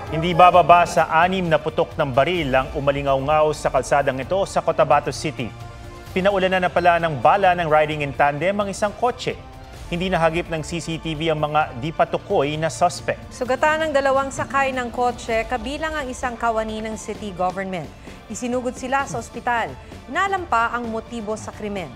Hindi bababa sa 6 na putok ng baril ang umalingaw-ngaw sa kalsadang ito sa Cotabato City. Pinaulanan na pala ng bala ng riding in tandem ang isang kotse. Hindi nahagip ng CCTV ang mga di patukoy na suspect. Sugatan ng 2 sakay ng kotse kabilang ang isang kawani ng city government. Isinugod sila sa ospital. Inalam pa ang motibo sa krimen.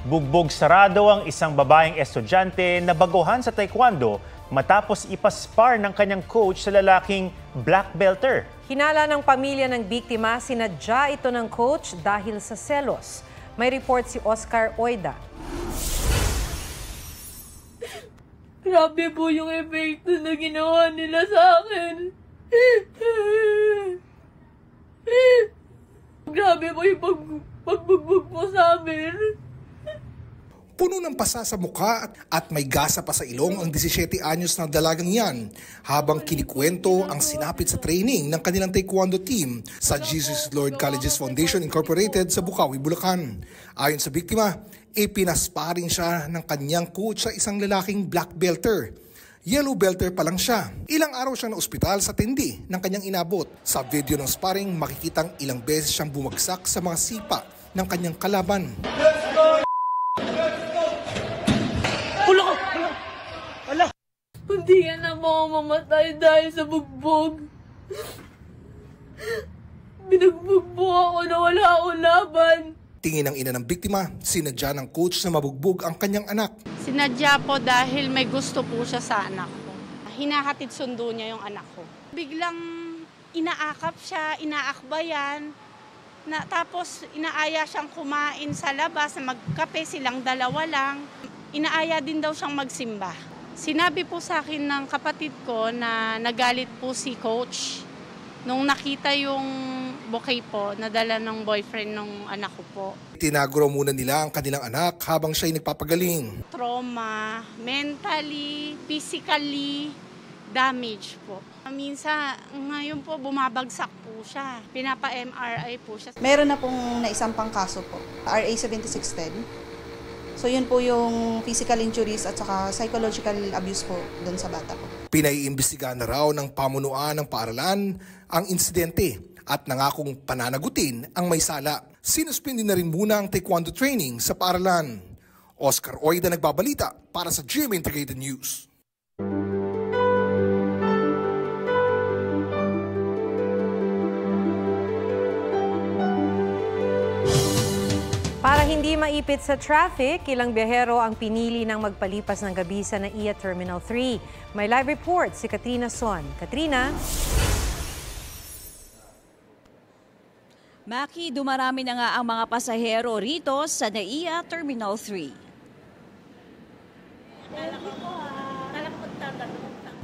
Bugbog sarado ang isang babaeng estudyante na baguhan sa taekwondo matapos ipaspar ng kanyang coach sa lalaking black belter. Hinala ng pamilya ng biktima, sinadya ito ng coach dahil sa selos. May report si Oscar Oida. Grabe po yung epekto na ginawa nila sa akin. Grabe po yung pagbugbog po sa amin. Puno ng pasa sa mukha at may gasa pa sa ilong ang 17 anyos na dalagang yan habang kinikwento ang sinapit sa training ng kanilang taekwondo team sa Jesus Lord Colleges Foundation Incorporated sa Bukawi, Bulacan. Ayon sa biktima, ipinasparing siya ng kanyang coach sa isang lalaking black belter. Yellow belter pa lang siya. Ilang araw siyang na ospital sa tindi ng kanyang inabot. Sa video ng sparring, makikitang ilang beses siyang bumagsak sa mga sipa ng kanyang kalaban. Hindi yan na ako mamatay dahil sa bugbog. Binugbog po ako na wala akong laban. Tingin ng ina ng biktima, sinadya ng coach na mabugbog ang kanyang anak. Sinadya po dahil may gusto po siya sa anak ko. Hinahatid sundo niya yung anak ko. Biglang inaakap siya, inaakbayan. Tapos inaaya siyang kumain sa labas, magkape silang dalawa lang. Inaaya din daw siyang magsimba. Sinabi po sa akin ng kapatid ko na nagalit po si coach nung nakita yung bouquet po na dala ng boyfriend ng anak ko po. Tinaguro muna nila ang kanilang anak habang siya'y nagpapagaling. Trauma, mentally, physically, damage po. Minsan, ngayon po bumabagsak po siya. Pinapa-MRI po siya. Meron na pong naisampang kaso po, RA 7610. So yun po yung physical injuries at saka psychological abuse po doon sa bata po. Pinaiimbestigahan na raw ng pamunuan ng paaralan ang insidente at nangakong pananagutin ang may sala. Sinuspindi na rin muna ang taekwondo training sa paaralan. Oscar Oida nagbabalita para sa GMA Integrated News. Para hindi maipit sa traffic, ilang biyahero ang pinili ng magpalipas ng gabi sa NAIA Terminal 3. May live report si Katrina Son. Katrina? Maki, dumarami na nga ang mga pasahero rito sa NAIA Terminal 3.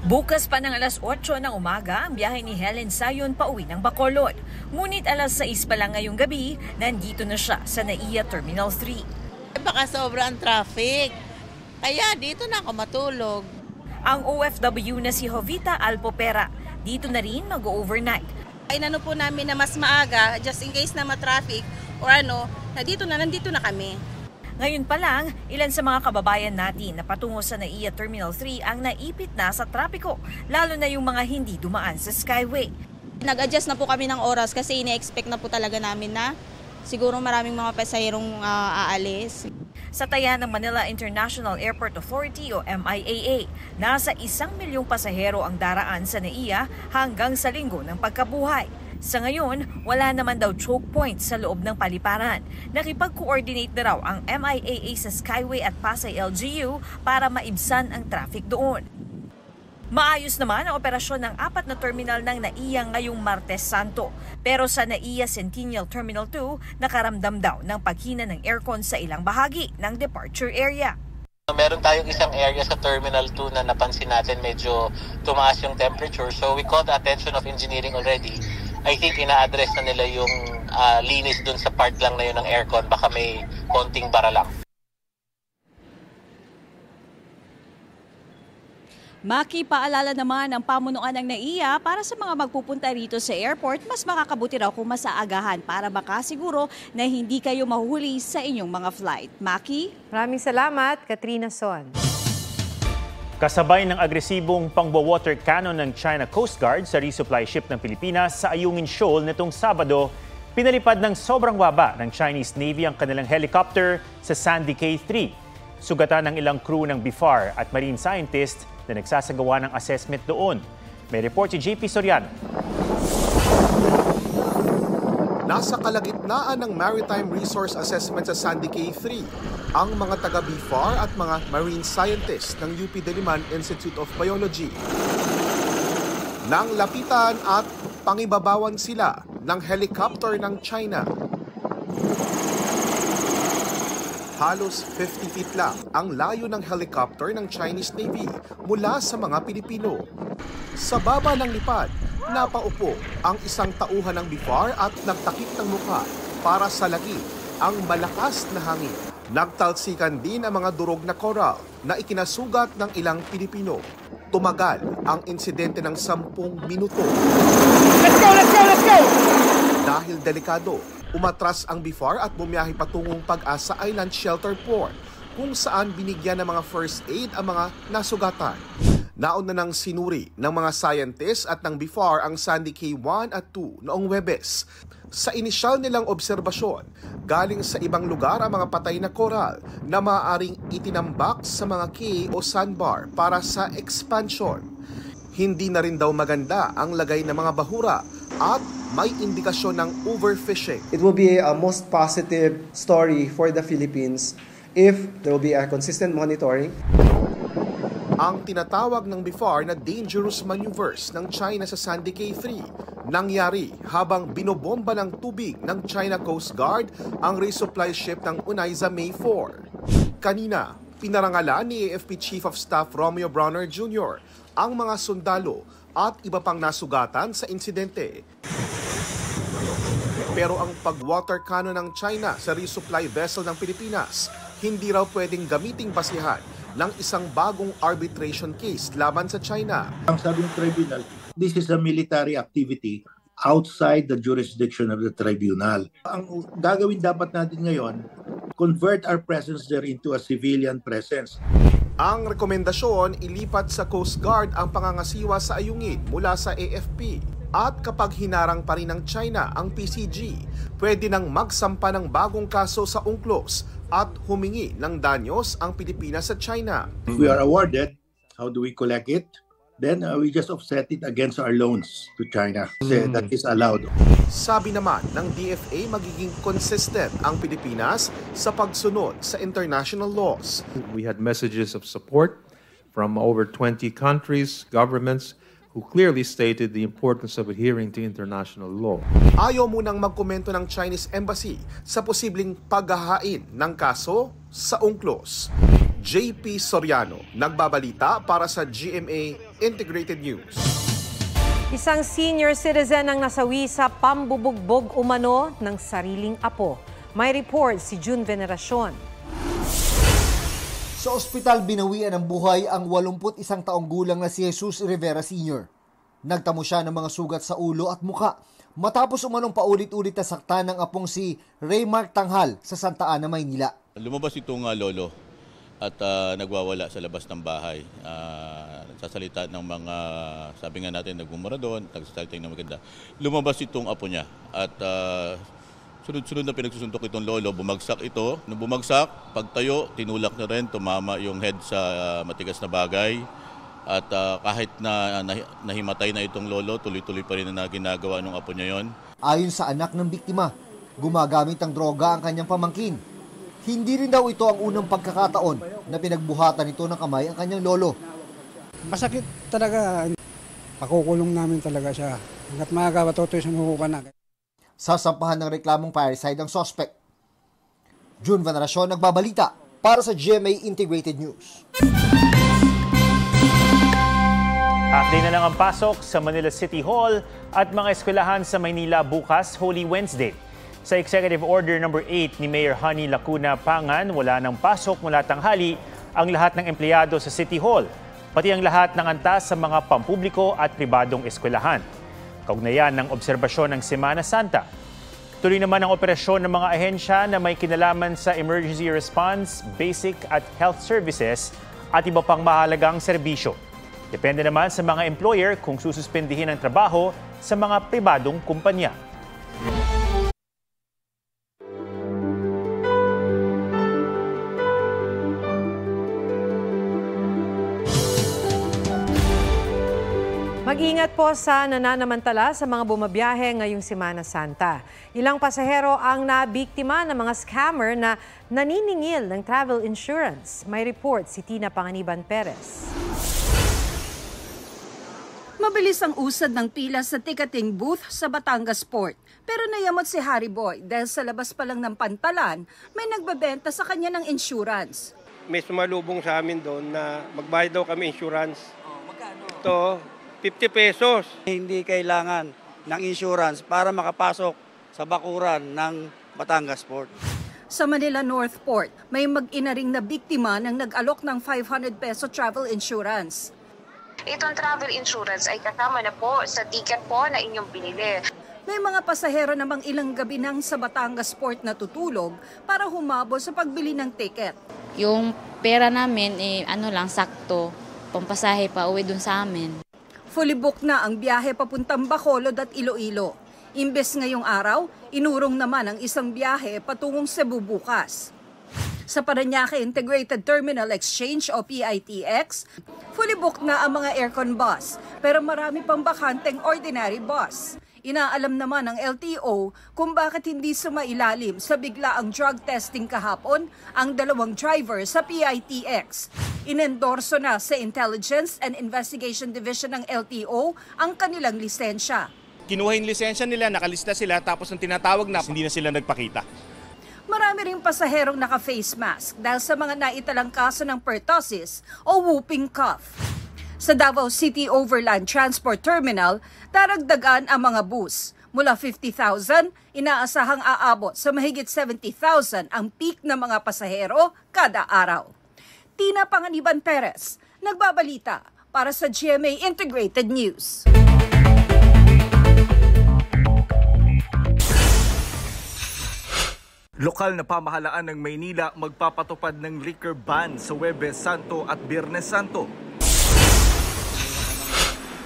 Bukas pa ng alas 8 ng umaga ang biyahe ni Helen Sayon pauwi ng Bacolod. Ngunit alas 6 pa lang ngayong gabi, nandito na siya sa NAIA Terminal 3. Baka sobrang traffic, kaya dito na ako matulog. Ang OFW na si Jovita Alpopera, dito na rin mag-overnight. Inano po namin na mas maaga, just in case na ma-traffic or nandito na kami. Ngayon pa lang, ilan sa mga kababayan natin na patungo sa NAIA Terminal 3 ang naipit na sa trapiko, lalo na yung mga hindi dumaan sa Skyway. Nag-adjust na po kami ng oras kasi ine-expect na po talaga namin na siguro maraming mga pasahirong aalis. Sa taya ng Manila International Airport Authority o MIAA, nasa 1 milyong pasahero ang daraan sa NAIA hanggang sa linggo ng pagkabuhay. Sa ngayon, wala naman daw choke point sa loob ng paliparan. Nakipag-coordinate na raw ang MIAA sa Skyway at Pasay LGU para maibsan ang traffic doon. Maayos naman ang operasyon ng 4 na terminal ng NAIA ngayong Martes Santo. Pero sa NAIA Centennial Terminal 2, nakaramdam daw ng paghina ng aircon sa ilang bahagi ng departure area. Meron tayong isang area sa Terminal 2 na napansin natin medyo tumaas yung temperature. So we called the attention of engineering already. I think ina-address na nila yung linis dun sa part lang na yun ng aircon. Baka may konting bara lang. Maki, paalala naman ng pamunuan ng NAIA para sa mga magpupunta rito sa airport, mas makakabuti raw kung masaagahan para makasiguro na hindi kayo mahuli sa inyong mga flight. Maki? Maraming salamat, Katrina Son. Kasabay ng agresibong pangbo-water cannon ng China Coast Guard sa resupply ship ng Pilipinas sa Ayungin Shoal nitong Sabado, pinalipad ng sobrang baba ng Chinese Navy ang kanilang helicopter sa Sandy Cay 3. Sugatan ng ilang crew ng BIFAR at marine scientist na nagsasagawa ng assessment doon. May report si JP Soriano. Nasa kalagitnaan ng Maritime Resource Assessment sa Sandy Cay 3 ang mga taga-BIFAR at mga marine scientists ng UP Diliman Institute of Biology. Nang lapitan at pangibabawan sila ng helicopter ng China. Halos 50 feet lang ang layo ng helicopter ng Chinese Navy mula sa mga Pilipino. Sa baba ng lipad, napaupo ang isang tauhan ng BIFAR at nagtakip ng mukha para salagin ang malakas na hangin. Nagtalsikan din ang mga durog na coral na ikinasugat ng ilang Pilipino. Tumagal ang insidente ng 10 minuto. Let's go, let's go, let's go! Dahil delikado, umatras ang BIFAR at bumiyahe patungong Pag-asa Island Shelter Port kung saan binigyan ng mga first aid ang mga nasugatan. Nauna nang sinuri ng mga scientists at ng BIFAR ang Sandy Cay 1 at 2 noong Huwebes. Sa inisyal nilang obserbasyon, galing sa ibang lugar ang mga patay na koral na maaaring itinambak sa mga cay o sandbar para sa expansion. Hindi na rin daw maganda ang lagay ng mga bahura at may indikasyon ng overfishing. It will be a most positive story for the Philippines if there will be a consistent monitoring. Ang tinatawag ng BIFAR na dangerous maneuvers ng China sa Sandy Cay 3 nangyari habang binobomba ng tubig ng China Coast Guard ang resupply ship ng Unaiza May 4. Kanina, pinarangalan ni AFP Chief of Staff Romeo Browner Jr. ang mga sundalo at iba pang nasugatan sa insidente. Pero ang pag-water cannon ng China sa resupply vessel ng Pilipinas hindi raw pwedeng gamiting basihan ng isang bagong arbitration case laban sa China. Ang sabi ng tribunal, this is a military activity outside the jurisdiction of the tribunal. Ang gagawin dapat natin ngayon, convert our presence there into a civilian presence. Ang rekomendasyon, ilipat sa Coast Guard ang pangangasiwa sa Ayungin mula sa AFP. At kapag hinarang pa rin ng China ang PCG, pwede nang magsampa ng bagong kaso sa UNCLOS at humingi ng danyos ang Pilipinas sa China. If we are awarded, how do we collect it? Then we just offset it against our loans to China. That is allowed. Sabi naman ng DFA, magiging consistent ang Pilipinas sa pagsunod sa international laws. We had messages of support from over 20 countries, governments, who clearly stated the importance of adhering to international law. Ayaw munang magkomento ng Chinese Embassy sa posibleng paghahain ng kaso sa UNCLOS. JP Soriano, nagbabalita para sa GMA Integrated News. Isang senior citizen ang nasawi sa pambubugbog umano ng sariling apo. May report si June Veneracion. Sa ospital, binawian ng buhay ang 81 taong gulang na si Jesus Rivera Sr. Nagtamo siya ng mga sugat sa ulo at muka matapos umanong paulit-ulit na saktan ng apong si Raymark Tanghal sa Santa Ana, Maynila. Lumabas itong lolo at nagwawala sa labas ng bahay. Nagsasalita ng mga, sabi nga natin, nagmumura doon, nagsasalita ng maganda. Lumabas itong apo niya at sunod-sunod na pinagsusuntok itong lolo, bumagsak ito. Nung bumagsak, pagtayo, tinulak na rin, tumama yung head sa matigas na bagay. At kahit na nahimatay na itong lolo, tuloy-tuloy pa rin na ginagawa ng apo niya yon. Ayon sa anak ng biktima, gumagamit ng droga ang kanyang pamangkin. Hindi rin daw ito ang unang pagkakataon na pinagbuhatan ito ng kamay ang kanyang lolo. Masakit talaga. Pakukulong namin talaga siya. Hanggat makakapatutoy sa mahukukan na. Sasampahan ng reklamong parricide ang suspect. June Veneracion, nagbabalita para sa GMA Integrated News. Half-day na lang ang pasok sa Manila City Hall at mga eskwelahan sa Maynila bukas, Holy Wednesday. Sa Executive Order No. 8 ni Mayor Honey Lacuna Pangan, wala ng pasok mula tanghali ang lahat ng empleyado sa City Hall, pati ang lahat ng antas sa mga pampubliko at pribadong eskwelahan. Kaugnayan ng obserbasyon ng Semana Santa. Tuloy naman ang operasyon ng mga ahensya na may kinalaman sa emergency response, basic at health services at iba pang mahalagang serbisyo. Depende naman sa mga employer kung sususpendihin ang trabaho sa mga pribadong kumpanya. Mag-ingat po sa nananamantala sa mga bumabiyahe ngayong Semana Santa. Ilang pasahero ang nabiktima ng mga scammer na naniningil ng travel insurance. May report si Tina Panganiban Perez. Mabilis ang usad ng pila sa ticketing booth sa Batangas Port. Pero nayamot si Harry Boy dahil sa labas pa lang ng pantalan, may nagbebenta sa kanya ng insurance. May sumalubong sa amin doon na magbayad daw kami insurance. Magkano? Ito, 50 pesos. Hindi kailangan ng insurance para makapasok sa bakuran ng Batangas Port. Sa Manila North Port, may mag-ina ring na biktima ng nag-alok ng 500 peso travel insurance. Itong travel insurance ay kasama na po sa ticket po na inyong binili. May mga pasahero namang ilang gabi nang sa Batangas Port natutulog para humabol sa pagbili ng ticket. Yung pera namin, sakto, pampasahe pa uwi dun sa amin. Fully booked na ang biyahe papuntang Bacolod at Iloilo. Imbes ngayong araw, inurong naman ang isang biyahe patungong Cebu bukas. Sa Parañaque Integrated Terminal Exchange o PITX, fully booked na ang mga aircon bus, pero marami pang bakanteng ordinary bus. Inaalam naman ng LTO kung bakit hindi sumailalim sa biglaang drug testing kahapon ang dalawang driver sa PITX. Inendorso na sa Intelligence and Investigation Division ng LTO ang kanilang lisensya. Kinuha yung lisensya nila, nakalista sila, tapos nung tinatawag na, hindi na sila nagpakita. Marami ring pasaherong naka-face mask dahil sa mga naitalang kaso ng pertussis o whooping cough. Sa Davao City Overland Transport Terminal, daragdagan ang mga bus. Mula 50,000, inaasahang aabot sa mahigit 70,000 ang peak ng mga pasahero kada araw. Tina Panganiban Perez, nagbabalita para sa GMA Integrated News. Lokal na pamahalaan ng Maynila magpapatupad ng liquor ban sa Huwebes Santo at Biyernes Santo.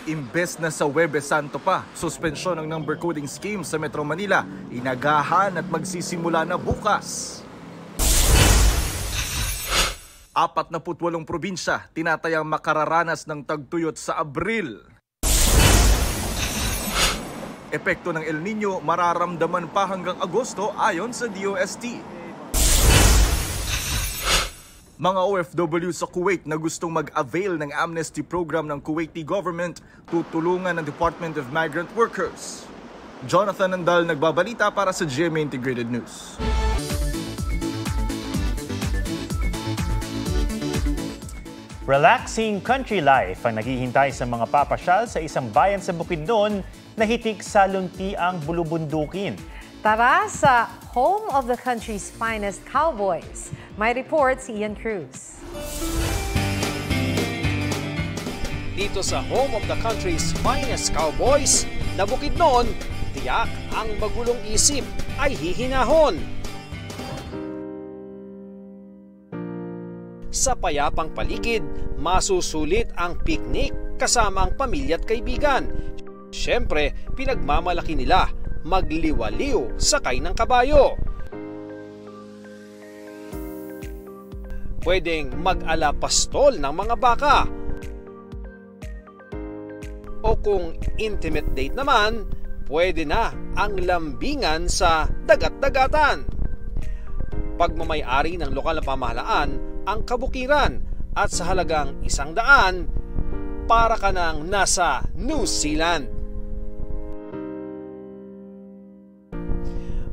Imbes na sa Huwebes Santo pa, suspensyon ng number coding scheme sa Metro Manila, inagahan at magsisimula na bukas. 48 probinsya tinatayang makararanas ng tagtuyot sa Abril. Epekto ng El Nino mararamdaman pa hanggang Agosto ayon sa DOST. Mga OFW sa Kuwait na gustong mag-avail ng amnesty program ng Kuwaiti government, tutulungan ng Department of Migrant Workers. Jonathan Nandal nagbabalita para sa GMA Integrated News. Relaxing country life ang naghihintay sa mga papasyal sa isang bayan sa Bukidnon na hitik sa luntiang bulubundukin. Tara sa home of the country's finest cowboys. May report si Ian Cruz. Dito sa home of the country's finest cowboys, na Bukidnon, tiyak ang magulong isip ay hihinahon. Sa payapang paligid, masusulit ang picnic kasama ang pamilya at kaibigan. Siyempre, pinagmamalaki nila magliwaliw sakay ng kabayo. Pwedeng mag-alapastol ng mga baka. O kung intimate date naman, pwede na ang lambingan sa dagat-dagatan. Pagmamay-ari ng lokal na pamahalaan ang kabukiran at sa halagang 100, para ka nang nasa New Zealand.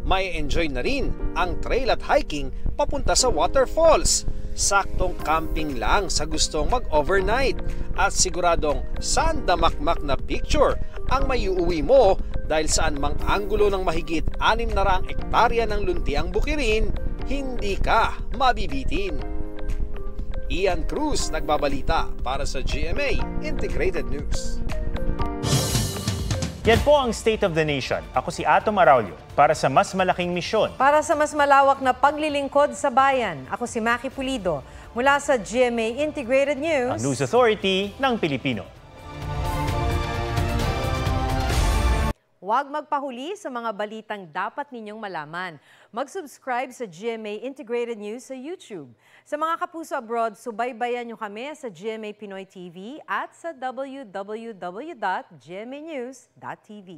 May enjoy na rin ang trail at hiking papunta sa waterfalls. Saktong camping lang sa gustong mag-overnight at siguradong sandamakmak na picture ang maiuwi mo dahil saan mang anggulo ng mahigit 600 ektarya ng luntiang bukirin, hindi ka mabibitin. Ian Cruz nagbabalita para sa GMA Integrated News. Yan po ang State of the Nation. Ako si Atom Araulio para sa mas malaking misyon. Para sa mas malawak na paglilingkod sa bayan, ako si Maki Pulido. Mula sa GMA Integrated News, ang News Authority ng Pilipino. Huwag magpahuli sa mga balitang dapat ninyong malaman. Mag-subscribe sa GMA Integrated News sa YouTube. Sa mga kapuso abroad, subaybayan nyo kami sa GMA Pinoy TV at sa www.gmanews.tv.